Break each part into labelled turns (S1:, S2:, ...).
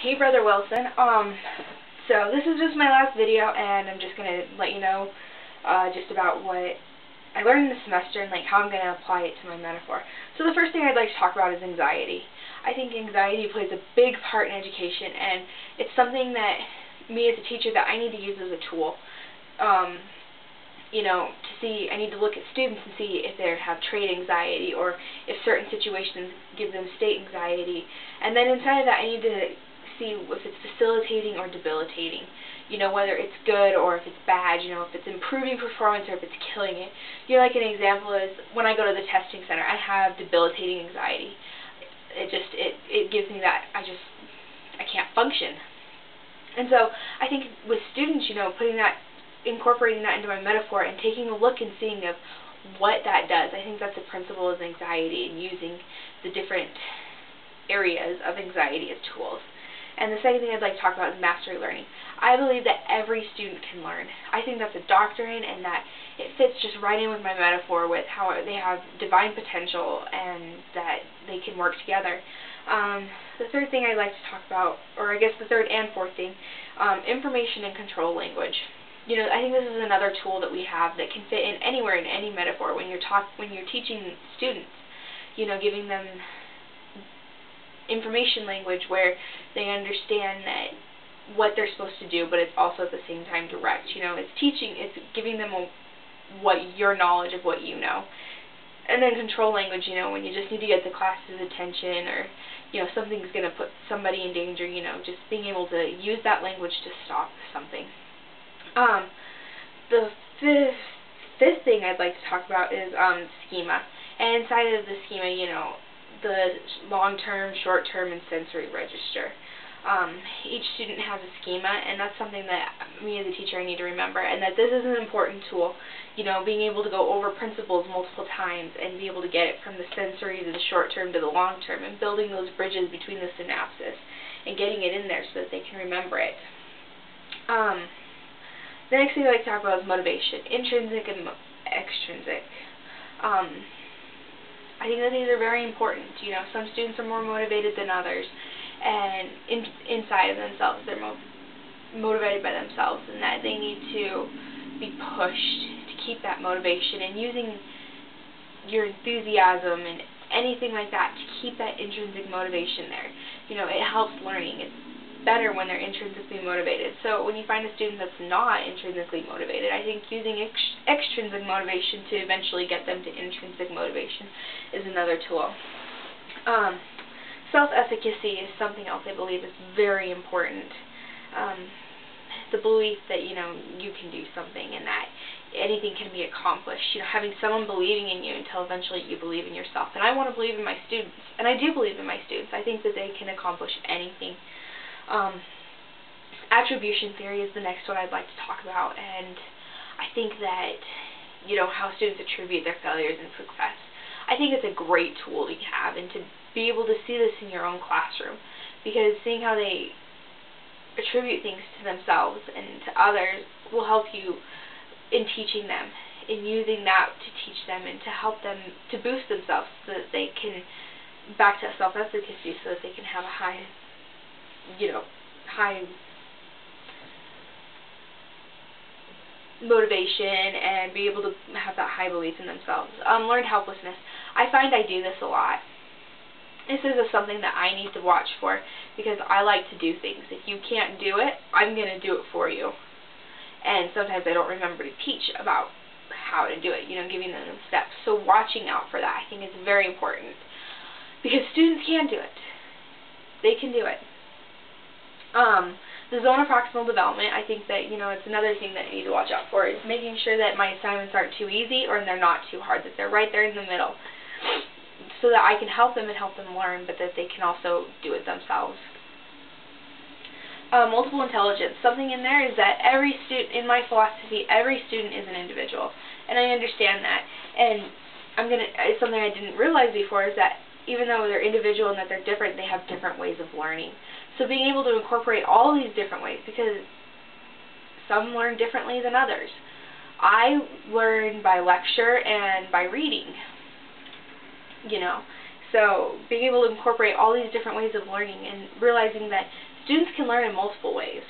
S1: Hey Brother Wilson, so this is just my last video, and I'm just going to let you know just about what I learned this semester and like how I'm going to apply it to my metaphor. So the first thing I'd like to talk about is anxiety. I think anxiety plays a big part in education, and it's something that me as a teacher that I need to use as a tool. You know, I need to look at students and see if they have trait anxiety or if certain situations give them state anxiety. And then inside of that, I need to see if it's facilitating or debilitating. You know, whether it's good or if it's bad, you know, if it's improving performance or if it's killing it. You know, like an example is when I go to the testing center, I have debilitating anxiety. It gives me that, I can't function. And so I think with students, you know, incorporating that into my metaphor and taking a look and seeing of what that does. I think that's the principle of anxiety and using the different areas of anxiety as tools. And the second thing I'd like to talk about is mastery learning. I believe that every student can learn. I think that's a doctrine, and that it fits just right in with my metaphor with how they have divine potential and that they can work together. The third thing I'd like to talk about, or I guess the third and fourth thing, information and control language. You know, I think this is another tool that we have that can fit in anywhere in any metaphor when you're teaching students. You know, giving them information language where they understand that what they're supposed to do, but it's also at the same time direct. You know, it's giving them your knowledge of what you know. And then control language, you know, when you just need to get the class's attention, or, you know, something's going to put somebody in danger, you know, just being able to use that language to stop something. The fifth thing I'd like to talk about is schema. And inside of the schema, you know, the long-term, short-term, and sensory register. Each student has a schema, and that's something that me as a teacher I need to remember, and that this is an important tool. You know, being able to go over principles multiple times and be able to get it from the sensory to the short-term to the long-term, and building those bridges between the synapses and getting it in there so that they can remember it. The next thing I'd like to talk about is motivation, intrinsic and extrinsic. I think that these are very important. You know, some students are more motivated than others, and inside of themselves, they're motivated by themselves, and that they need to be pushed to keep that motivation, and using your enthusiasm and anything like that to keep that intrinsic motivation there. You know, it helps learning. It's better when they're intrinsically motivated. So when you find a student that's not intrinsically motivated, I think using extrinsic motivation to eventually get them to intrinsic motivation is another tool. Self-efficacy is something else I believe is very important. The belief that, you know, you can do something and that anything can be accomplished. You know, having someone believing in you until eventually you believe in yourself. And I want to believe in my students, and I do believe in my students. I think that they can accomplish anything. Attribution theory is the next one I'd like to talk about, and I think that, you know, how students attribute their failures and success. I think it's a great tool to have, and to be able to see this in your own classroom, because seeing how they attribute things to themselves and to others will help you in teaching them, in using that to teach them and to help them to boost themselves so that they can, back to self-efficacy, so that they can have a high motivation and be able to have that high belief in themselves. Learned helplessness. I find I do this a lot. This is something that I need to watch for, because I like to do things. If you can't do it, I'm going to do it for you. And sometimes I don't remember to teach about how to do it, you know, giving them the steps. So watching out for that, I think, is very important, because students can do it. They can do it. The zone of proximal development, I think that, you know, it's another thing that I need to watch out for, is making sure that my assignments aren't too easy or they're not too hard, that they're right there in the middle, so that I can help them and help them learn, but that they can also do it themselves. Multiple intelligence. Something in there is that every student, in my philosophy, every student is an individual, and I understand that. And it's something I didn't realize before, is that even though they're individual and that they're different, they have different ways of learning. So being able to incorporate all these different ways, because some learn differently than others. I learn by lecture and by reading, you know. So being able to incorporate all these different ways of learning and realizing that students can learn in multiple ways.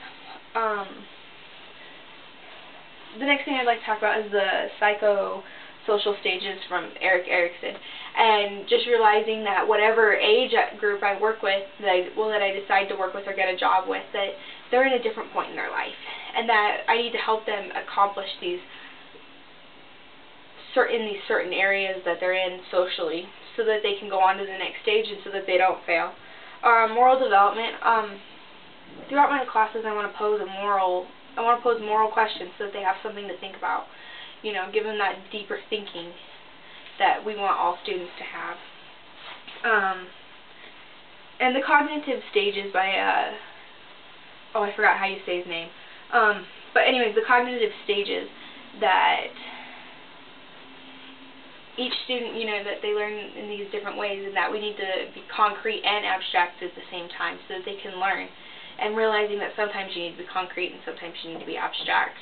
S1: The next thing I'd like to talk about is the psychosocial stages from Erik Erikson, and just realizing that whatever age group I work with, that I decide to work with or get a job with, that they're in a different point in their life, and that I need to help them accomplish these certain areas that they're in socially, so that they can go on to the next stage and so that they don't fail. Moral development. Throughout my classes, I want to pose moral questions so that they have something to think about. You know, give them that deeper thinking that we want all students to have. And the cognitive stages by oh, I forgot how you say his name. But anyways, the cognitive stages that each student, you know, that they learn in these different ways, and that we need to be concrete and abstract at the same time so that they can learn. And realizing that sometimes you need to be concrete and sometimes you need to be abstract.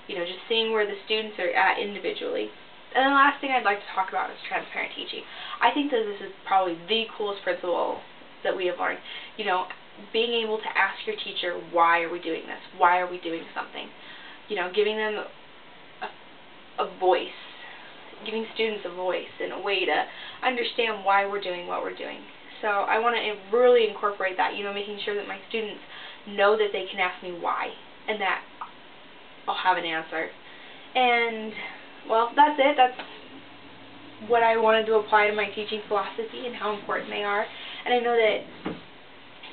S1: You know, just seeing where the students are at individually. And the last thing I'd like to talk about is transparent teaching. I think that this is probably the coolest principle that we have learned. You know, being able to ask your teacher, why are we doing this? Why are we doing something? You know, giving them a voice. Giving students a voice and a way to understand why we're doing what we're doing. So I want to really incorporate that, you know, making sure that my students know that they can ask me why, and that I'll have an answer. And, well, that's it. That's what I wanted to apply to my teaching philosophy and how important they are. And I know that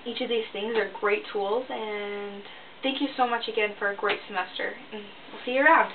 S1: each of these things are great tools, and thank you so much again for a great semester, and we'll see you around.